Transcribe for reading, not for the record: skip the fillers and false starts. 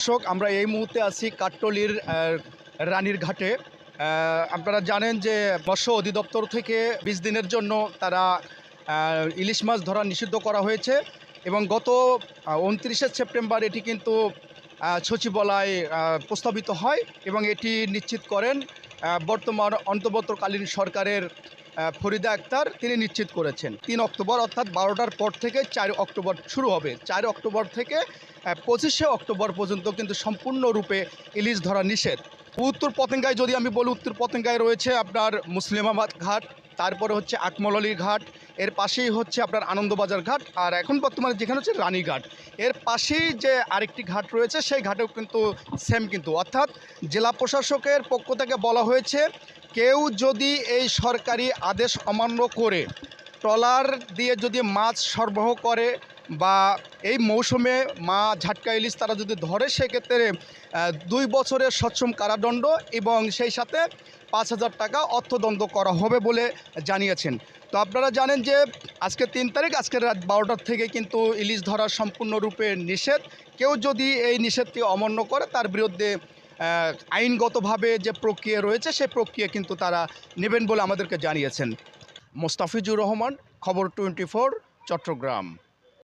দর্শক, আমরা এই মুহূর্তে আছি কাট্টলীর রানীর ঘাটে। আপনারা জানেন যে মৎস্য অধিদপ্তর থেকে ২০ দিনের জন্য তারা ইলিশ মাছ ধরা নিষিদ্ধ করা হয়েছে এবং গত ২৯শে সেপ্টেম্বর এটি কিন্তু সচিবালয়ে প্রস্তাবিত হয় এবং এটি নিশ্চিত করেন বর্তমান অন্তর্বর্তীকালীন সরকারের ফরিদা আক্তার। তিনি নিশ্চিত করেছেন ৩ অক্টোবর অর্থাৎ ১২টার পর থেকে ৪ অক্টোবর শুরু হবে। ৪ অক্টোবর থেকে ২৫শে অক্টোবর পর্যন্ত কিন্তু সম্পূর্ণরূপে ইলিশ ধরা নিষেধ। উত্তর পতেঙ্গায় যদি আমি বলি, উত্তর পতেঙ্গায় রয়েছে আপনার মুসলিমাবাদ ঘাট, তারপরে হচ্ছে আকমল আলীর ঘাট, এর পাশেই হচ্ছে আপনার আনন্দবাজার ঘাট, আর এখন বর্তমানে যেখানে হচ্ছে রানীঘাট, এর পাশেই যে আরেকটি ঘাট রয়েছে সেই ঘাটেও কিন্তু সেম কিন্তু, অর্থাৎ জেলা প্রশাসকের পক্ষ থেকে বলা হয়েছে কেউ যদি এই সরকারি আদেশ অমান্য করে ট্রলার দিয়ে যদি মাছ সরবরাহ করে বা এই মৌসুমে ঝাটকা ইলিশ তারা যদি ধরে, সেক্ষেত্রে ২ বছরের সশ্রম কারাদণ্ড এবং সেই সাথে ৫,০০০ টাকা অর্থদণ্ড করা হবে বলে জানিয়েছেন। তো আপনারা জানেন যে আজকে ৩ তারিখ, আজকের রাত ১২টার থেকে কিন্তু ইলিশ ধরা সম্পূর্ণরূপে নিষেধ। কেউ যদি এই নিষেধটি অমান্য করে তার বিরুদ্ধে আইনগতভাবে যে প্রক্রিয়া রয়েছে সেই প্রক্রিয়া কিন্তু তারা নেবেন বলে আমাদেরকে জানিয়েছেন। মোস্তাফিজুর রহমান, খবর 24, চট্টগ্রাম।